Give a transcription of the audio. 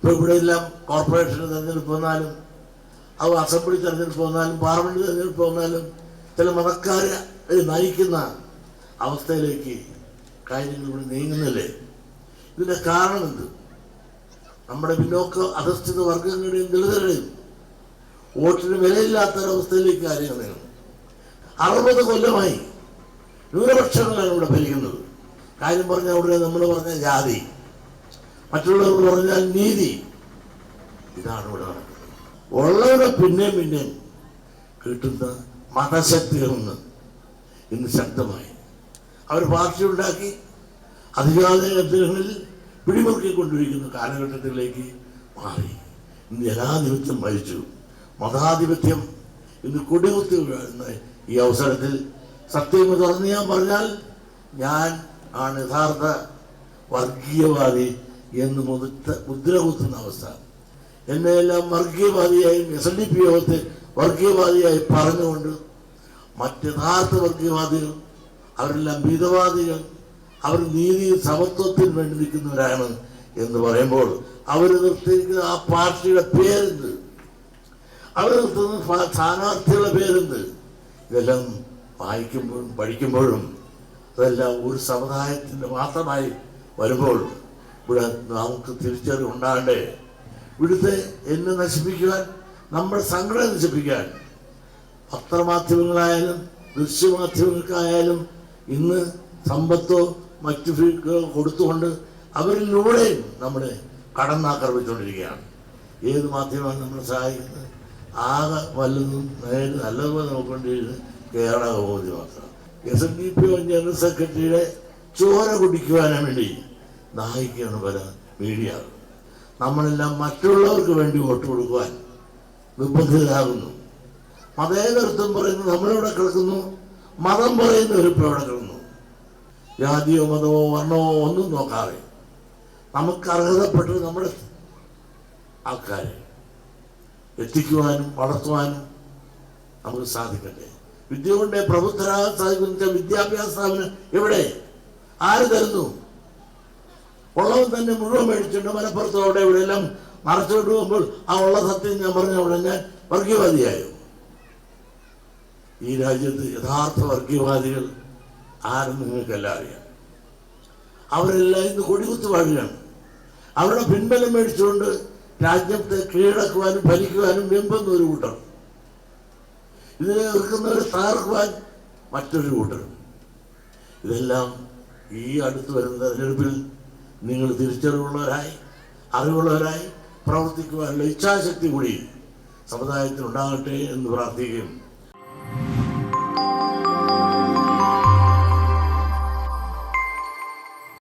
ഇപ്പോൾ ഇവിടെയെല്ലാം കോർപ്പറേഷൻ തെരഞ്ഞെടുപ്പ് വന്നാലും അത് അസംബ്ലി തെരഞ്ഞെടുപ്പ് വന്നാലും പാർലമെന്റ് തെരഞ്ഞെടുപ്പ് വന്നാലും ചില മതക്കാരെ നയിക്കുന്ന അവസ്ഥയിലേക്ക് കാര്യങ്ങൾ ഇവിടെ നീങ്ങുന്നില്ലേ? ഇതിൻ്റെ കാരണം എന്ത്? നമ്മുടെ പിന്നോക്ക അധസ്ഥിത വർഗങ്ങളുടെയും ദളിതരുടെയും വോട്ടിന് വിലയില്ലാത്തൊരവസ്ഥയിലേക്ക് കാര്യങ്ങൾ നീങ്ങുന്നു. 60 കൊല്ലമായി ന്യൂനപക്ഷങ്ങളാണ് ഇവിടെ ഭരിക്കുന്നത്. കാര്യം പറഞ്ഞാൽ ഉടനെ നമ്മൾ പറഞ്ഞ ജാതി, മറ്റുള്ളവർ പറഞ്ഞാൽ നീതി. ഇതാണ് ഇവിടെ നടക്കുന്നത്. ഉള്ളവരെ പിന്നെയും കിട്ടുന്ന മതശക്തികളിൽ നിന്ന് ഇന്ന് ശക്തമായി അവർ പാർട്ടി ഉണ്ടാക്കി അധികാരങ്ങളിൽ പിടിമുറുക്കിക്കൊണ്ടിരിക്കുന്ന കാലഘട്ടത്തിലേക്ക് മാറി. ഇന്ന് ജനാധിപത്യം മരിച്ചു, മതാധിപത്യം ഇന്ന് കൊടികുത്തി വീഴുന്ന ഈ അവസരത്തിൽ സത്യം തുറന്ന് ഞാൻ പറഞ്ഞാൽ ഞാൻ ആണ് യഥാർത്ഥ വർഗീയവാദി എന്ന് മുദ്ര കുത്തുന്ന അവസ്ഥ. എന്നെയെല്ലാം വർഗീയവാദിയായും SNDP യോഗത്തെ വർഗീയവാദിയായി പറഞ്ഞുകൊണ്ട് മറ്റ് യഥാർത്ഥ വർഗീയവാദികൾ അവരെല്ലാം മിതവാദികൾ, അവർ നീതി സമത്വത്തിന് വേണ്ടി നിൽക്കുന്നവരാണ് എന്ന് പറയുമ്പോൾ അവർ നിർത്തിയിരിക്കുന്ന ആ പാർട്ടിയുടെ പേരെന്ത്, അവർ നിർത്തുന്ന സ്ഥാനാർത്ഥികളുടെ പേരെന്ത്, ഇതെല്ലാം വായിക്കുമ്പോഴും പഠിക്കുമ്പോഴും അതെല്ലാം ഒരു സമുദായത്തിൻ്റെ മാത്രമായി വരുമ്പോൾ ഇവിടെ നമുക്ക് തിരിച്ചറിവുണ്ടാകണ്ടേ? ഇവിടുത്തെ എന്നെ നശിപ്പിക്കുവാൻ, നമ്മുടെ സംഘടന നശിപ്പിക്കാൻ പത്രമാധ്യമങ്ങളായാലും ദൃശ്യമാധ്യമങ്ങൾക്കായാലും ഇന്ന് സമ്പത്തോ മറ്റു കൊടുത്തുകൊണ്ട് അവരിലൂടെയും നമ്മളെ കടന്നാക്രമിച്ചുകൊണ്ടിരിക്കുകയാണ്. ഏത് മാധ്യമമാണ് നമ്മളെ സഹായിക്കുന്നത്? ആകെ വല്ലതും നല്ലതുപോലെ നോക്കേണ്ടിയിരുന്നത് കേരള കൗമുദി മാത്രം. SNDP ജനറൽ സെക്രട്ടറിയുടെ ചോര കുടിക്കുവാനും വേണ്ടി നയിക്കുകയാണ് പല മീഡിയ. നമ്മളെല്ലാം മറ്റുള്ളവർക്ക് വേണ്ടി വോട്ട് കൊടുക്കുവാൻ നിർബന്ധിതരാകുന്നു. മതേതരത്വം പറയുന്നത് നമ്മളിവിടെ കിടക്കുന്നു, മതം പറയുന്നവരിപ്പോൾ ഇവിടെ കിടന്നു. ജാതിയോ മതമോ വർണ്ണമോ ഒന്നും നോക്കാതെ നമുക്ക് അർഹതപ്പെട്ട് നമ്മുടെ ആൾക്കാരെ എത്തിക്കുവാനും വളർത്തുവാനും നമുക്ക് സാധിക്കട്ടെ. വിദ്യ കൊണ്ട് പ്രബുദ്ധരാകാൻ സാധിക്കുന്ന വിദ്യാഭ്യാസ സ്ഥാപനം എവിടെ? ആര് തരുന്നു? ഉള്ളവൻ തന്നെ മുഴുവൻ മേടിച്ചിട്ടുണ്ട്. മലപ്പുറത്തോ അവിടെ ഇവിടെ എല്ലാം മറച്ചോട്ട് പോകുമ്പോൾ ആ ഉള്ള സത്യം ഞാൻ പറഞ്ഞ അവിടെ ഞാൻ വർഗീയവാദിയായോ? ഈ രാജ്യത്ത് യഥാർത്ഥ വർഗീയവാദികൾ ആരെന്ന് നിങ്ങൾക്കെല്ലാം അറിയാം. അവരെല്ലാം ഇന്ന് കൊടികുത്തി വാഴുകയാണ്. അവരുടെ പിൻബലം മേടിച്ചുകൊണ്ട് രാജ്യത്തെ കീഴടക്കുവാനും ഭരിക്കുവാനും വെമ്പുന്ന ഒരു കൂട്ടർ, ഇതിനെ എതിർക്കുന്നവരെ തകർക്കുവാൻ മറ്റൊരു കൂട്ടർ. ഇതെല്ലാം ഈ അടുത്ത് വരുന്ന തെരഞ്ഞെടുപ്പിൽ നിങ്ങൾ തിരിച്ചറിവുള്ളവരായി അറിവുള്ളവരായി പ്രവർത്തിക്കുവാനുള്ള ഇച്ഛാശക്തി കൂടി സമുദായത്തിനുണ്ടാകട്ടെ എന്ന് പ്രാർത്ഥിക്കുകയും